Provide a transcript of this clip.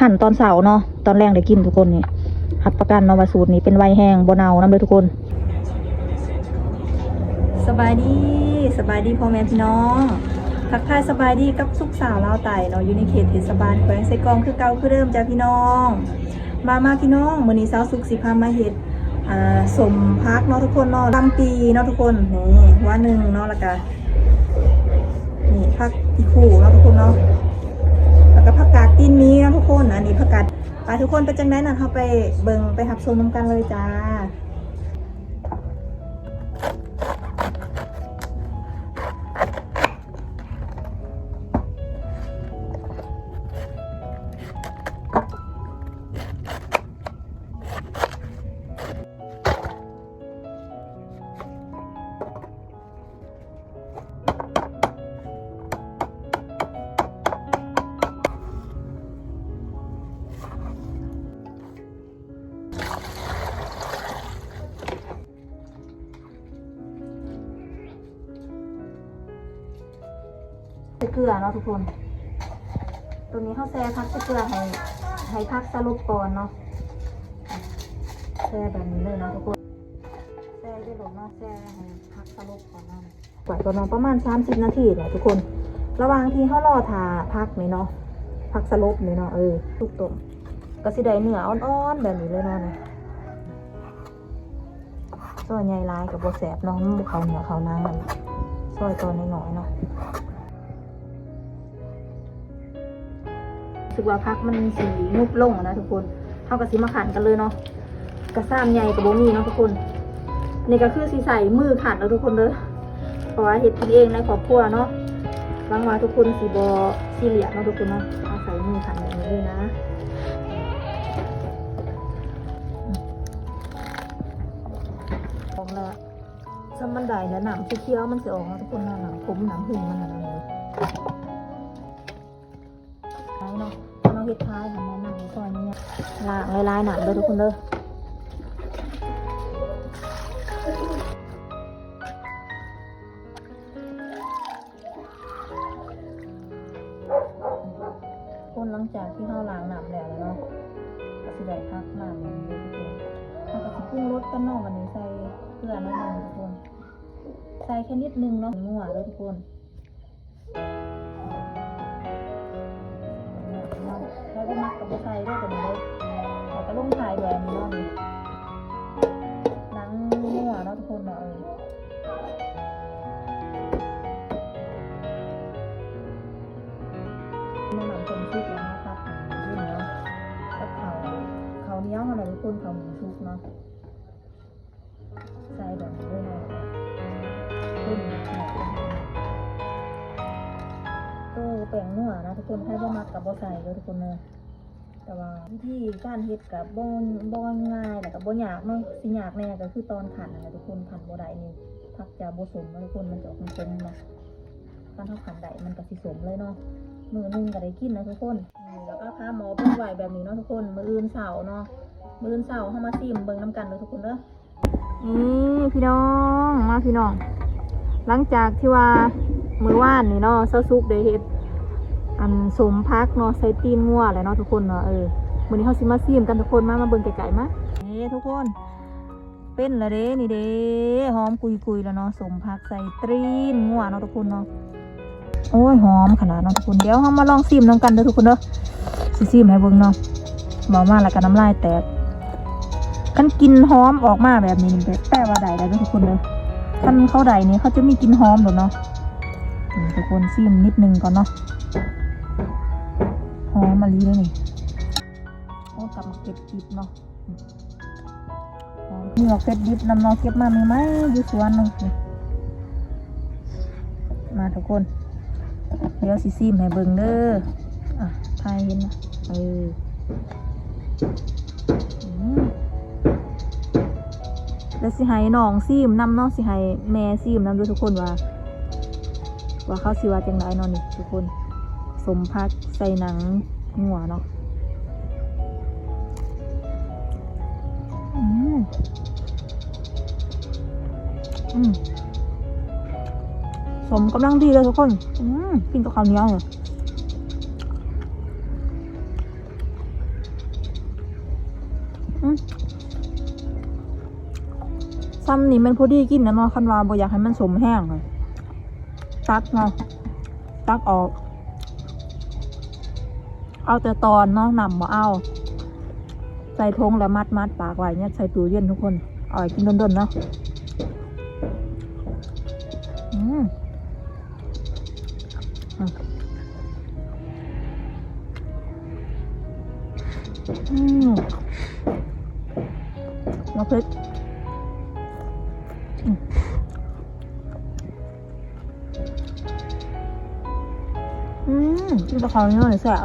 หั่นตอนเสาร์เนาะตอนแรกได้กินทุกคนนี่หับประกันเนาะว่าสูตรนี้เป็นไวแห้งบ่เน่านํเลยทุกคนสบายดีพ่อแม่พี่น้องทักทายสบายดีกับสุขสาวลาวไต่เนาะอยู่ในเขตเทศบาลแขวงไซกองคือเก่าคือเดิมจ้าพี่น้องมาพี่น้องมื้อนี้สาวสุขสิพามาเฮ็ดสมพักเนาะทุกคนเนาะลำปีเนาะทุกคนนี่ว่าหนึ่งเนาะแล้วก็นี่ผักอีคู่เนาะทุกคนเนาะแล้วก็ผักกาดตีนมีเนาะทุกคนอันนี้ผักกาดไปทุกคนไปจังได๋น่ะเฮาไปเบิ่งไปรับชมนำกันเลยจ้าใส่เกลือเนาะทุกคนตัวนี้เขาแซ่พักใส่เกลือให้พักสรุปก่อนเนาะแซ่แบบนี้เลยเนาะทุกคนแซ่ได้หลงเนาะแซ่ให้พักสรุปก่อนเนาะปล่อยก่อนเนาะประมาณ30 นาทีแหละทุกคนระหว่างที่เขารอทาพักนี่เนาะพักสรุปนี่เนาะทุกตัวก็สิได้เนื้ออ่อนๆแบบนี้เลยเนาะนี่ซอยใหญ่ลายกับโบแสบเนาะมันเขาเหนียวเขาน้ำมันซอยตอนน้อยๆเนาะรู้สึกว่าพักมันสีนุบลงนะทุกคนเท่ากับสีมาขันกันเลยเนาะกระซ้ำใหญ่กับโบมีเนาะทุกคนนี่ก็คือสีใส่มือขันแล้วทุกคนเลยเพราะว่าเห็ดกินเองในครอบครัวเนาะบางวันทุกคนสีบอสีเหลี่ยมเนาะทุกคนเนาะเอาใส่มือขันแบบนี้เลยนะของละซ้ำบันไดแล้วหนังเคี้ยวมันจะออกนะทุกคนหนังผมหนังหุ่นมันอะไรเลยเนาะเราเฮ็ดท้ายทำแนะนำซอยนี้ล้างลายๆหนังเลยทุกคนเด้อคนหลังจากที่เราล้างหนังแล้วเนาะก็สิได้พักหนังอย่างนี้ทุกคนถ้าก็สิปรุงรสกันเนาะวันนี้ใส่เกลือนิดนึงทุกคนใส่แค่นิดนึงเนาะนัวเลยทุกคนแล้วก็มักกับใส่ด้วยตัวนี้เลยแล้วก็ลงถ่ายแบบนี้เนาะหนังนัวเนาะทุกคนเนาะมันหนังเป็นชุกแล้วนะครับนี่เนาะกับเขาเนี้ยอะไรทุกคนเขาหมูชุกเนาะใส่แบบนี้ด้วยเนาะขึ้นก็แป้งนัวนะทุกคนให้บ่มักกับบ่ใส่เลยทุกคนเลยแต่ว่าวิธีการเฮ็ดกับบ่ง่ายแต่กับบ่ยากเนาะสิยากแน่ก็คือตอนขันนะทุกคนขันบ่ได้นี่ผักจะบ่สมทุกคนมันจะออกมันสมเนาะการเฮาขันได้มันก็สิสมเลยเนาะมื้อนึงก็ได้กินนะทุกคนแล้วก็พาหมอเพิ่นไว้แบบนี้เนาะทุกคนมื้ออื่นเช้าเนาะมื้ออื่นเช้าเฮามาซิมเบิ่งนํกันเด้อทุกคนเด้อนี่พี่น้องมาพี่น้องหลังจากที่ว่ามื้อวานนี่เนาะเซาซุกได้เฮ็ดอันสมพักเนาะใส่ตีนงัวอะไรเนาะทุกคนเนาะมื้อนี้เฮาสิมาซิมกันทุกคนมาเบิ่งไกลๆมานี่ทุกคนเป็นละเด้นี่เด้หอมกุยๆแล้วเนาะสมพักใส่ตีนงัวเนาะทุกคนเนาะโอ้ยหอมขนาดเนาะทุกคนเดี๋ยวเฮามาลองซิมนำกันเด้อทุกคนเด้อสิซิมให้เบิ่งเนาะเบามาแล้วก็น้ำลายแตกคันกินหอมออกมาแบบนี้แปลว่าได้เด้อทุกคนเด้อคันเขาได้นี่เขาจะมีกลิ่นหอมโดดเนาะทุกคนซิมนิดนึงก่อนเนาะหอมมะลิเลยนี่โอ้กลับมาเก็บดิบเนาะนี่เราเก็บดิบนำเราเก็บมามีไหมอยู่สวนนึงมาทุกคนเดี๋ยวซิมให้เบิ่งเด้อทายเห็นนะแล้วสิให้น้องซิมนำเนาะสิให้แม่ซิมนำด้วยทุกคนว่าเขาสิว่าจังไรเนาะนี่ทุกคนสมพักใส่หนังงัวเนาะสมกำลังดีเลยทุกคนกินกับข้าวเหนียวเลย ซ้ำนี่มันพอดีกินนะเนาะคันว่าบ่อยากให้มันสมแห้งเลยตักเนาะตักออกเอาแต่ตอนเนาะนำมาเอาใส่ทงแล้วมัดปากไว้เนี่ยใส่ตู้เย็นทุกคนเอาไว้กินดนๆเนาะมาเพชรกินตะขอนี่หน่อยแสบ